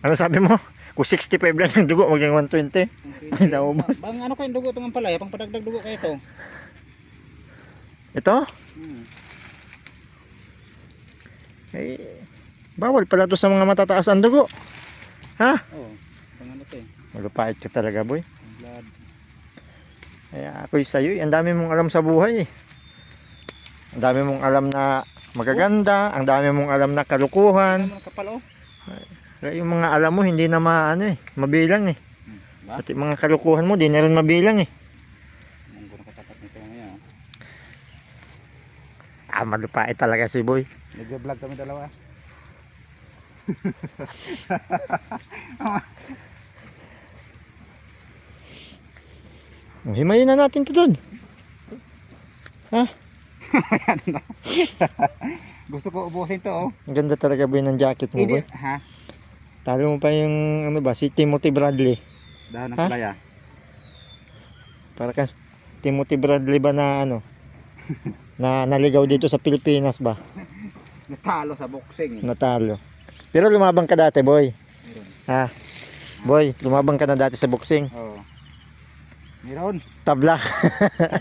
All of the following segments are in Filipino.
Ano sabi mo? Kung 65 lang yung dugo, wag yung 120. Ay, naubos. Bang ano kayong dugo itong ampalaya? Pang padagdag dugo kayo ito. Ito? Hmm. Eh, bawal pala to sa mga matataas ang dugo. Ha? Oo. Pang ano ito eh. Malupait ka talaga, boy. Blood. Kaya ako'y sa'yo, ang dami mong alam sa buhay eh. Ang dami mong alam na magaganda, ang dami mong alam na kalukuhan. Ano mo kapal oh? Kaya yung mga alam mo hindi na mabilang eh. Ba? Pati mga kalukuhan mo, di na rin mabilang eh. Ang gano'n katapat nito ngayon. Malupait talaga si boy. Nag-vlog kami dalawa. Himayin na natin ito dun. Ha? Gusto ko ubusin to oh. Ang ganda talaga boy ng jacket mo boy. Ha? Talo mo pa yung ano ba, si Timothy Bradley. Dahon ng Ha? palaya. Para kang Timothy Bradley ba na ano? Na naligaw dito sa Pilipinas ba? Natalo sa boxing. Natalo. Pero lumabang ka dati boy. Meron. Ha? Boy, lumabang ka na dati sa boxing. Oo. Meron. Tabla.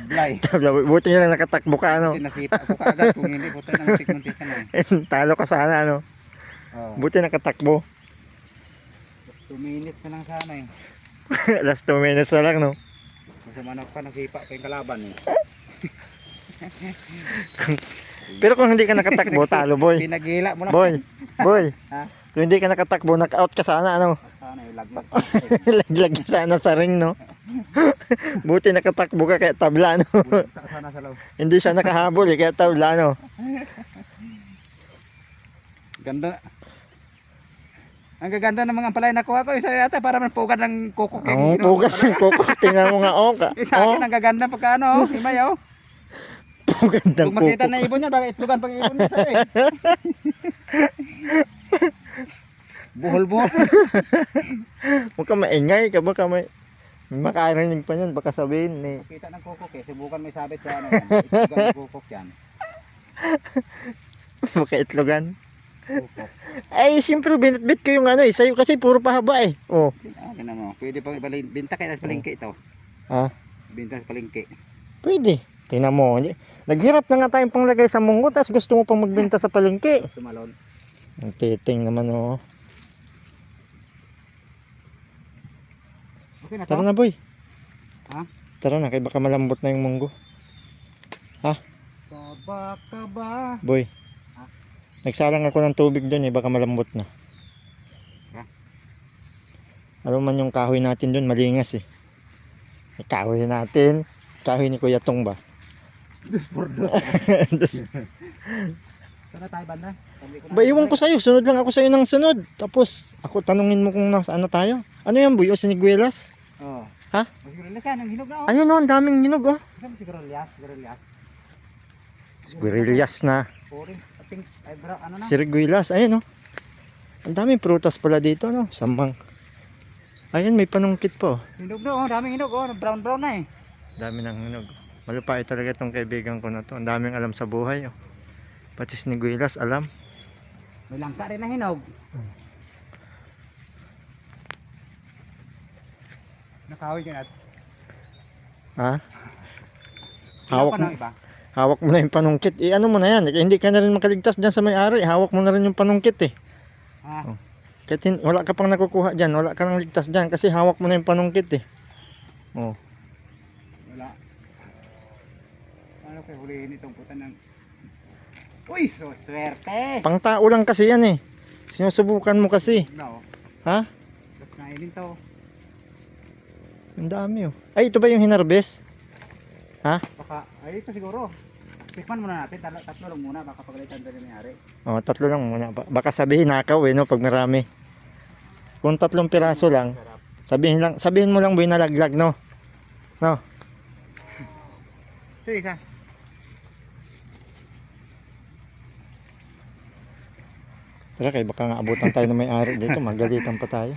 Tablay. Tabla. Buti nga lang nakatakbo ka ano. Nasipa ako kaagad kung hindi puta ng sikmunti ka na eh. Talo ka sana ano. Oo. Buti nakatakbo. 2 minutes na lang sana eh. Last 2 minutes na lang no. Masama na pa nasipa pa yung kalaban eh. Pero kung hindi ka nakatakbo, talo boy. Pinagila mo na. Boy. Boy. Ha? Kung hindi ka nakatakbo, knock-out ka sana ano. Sana yung laglag. Laglag ka sana sa ring no. Buti nakatakbo ka kaya tabla no. Sana sa loob. Hindi siya nakahabol eh, kaya tabla no. Ganda. Ang gaganda ng mga palay nakuha ko. Isa yata para manpugad ng kuko. Ang pugat ng kuko. Tingnan mo nga ka. Isa akin ang gaganda pagka ano. Himay oh. Pugat ng Kung makita kuko. na ibon niya, baka itlugan pang ibon niya sa'yo eh. Buhol-buhol. Huwag ka maingay ka, baka may makarinig pa niyan, baka sabihin eh. Kita ng kukok eh. Subukan may sabit sa ano yan. Itlugan ng kukok yan. Baka itlogan. Kukok. Ay, siyempre binitbit ko yung ano eh. Sa'yo kasi puro pahaba eh. Oh. Tingnan mo. Pwede pang binta kayo sa palengke ito. Ha? Binta sa palengke. Pwede. Tingnan mo. Naghirap na nga tayong panglagay sa munggo, tapos gusto mo pang magbenta sa palengke. Tumalon. Ang titing naman oh. Okay na to? Tara na boy. Ha? Tara na, kaya baka malambot na yung munggo. Ha? Kaba. Boy. Ha? Nagsalang ako ng tubig doon eh, baka malambot na. Ha? Alam man yung kahoy natin doon, malingas eh. Yung kahoy natin, kahoy ni Kuya Tong ba? Sana tayo banda. Ba, iwan ko sa'yo, sunod lang ako sa'yo ng sunod. Tapos, ako tanungin mo kung nasaan na tayo. Ano yan boy, o siniguelas? Oo. Ha? Sigurilyas yan, ang hinog na oh. Ayun o, ang daming hinog oh. Sigurilyas. Siguelas na. Puring, ating, ay bro, ano na? Siguelas, ayun oh. Ang daming prutas pala dito no, sambang. Ayun, may panungkit po. Hinog na oh, daming hinog oh, brown na eh. Dami ng hinog. Malupait talaga itong kaibigan ko na to. Ang daming alam sa buhay oh. Pati siniguelas, alam. May langka rin na hinog. Nakahoy ka na. Ha? Hawak Hawak mo. mo, Iba. hawak mo na yung panungkit. Eh ano mo na yan, hindi ka na rin makaligtas dyan sa may-ari. Hawak mo na rin yung panungkit eh. Ha? Oh. Kahit wala ka pang nakukuha dyan, wala ka nang ligtas dyan kasi hawak mo na yung panungkit eh. Oh. Wala. Ano kayo hulihin itong puta ng... Uy! So, swerte! Pang tao lang kasi yan eh. Sinusubukan mo kasi. No. Ha? Tapos nailin to. Ang dami oh. Ay, ito ba yung hinarbes? Ha? Baka, ay ito siguro. Tikman muna natin. Tatlo lang muna. Baka pagalitan doon yung may-ari. Oh, 3 lang muna. Baka sabihin nakaw eh no pag marami. Kung 3 piraso lang, sabihin mo lang boy nalaglag no. No. So, isa. Tara kay baka nga abutan tayo ng may-ari dito, magalitan pa tayo.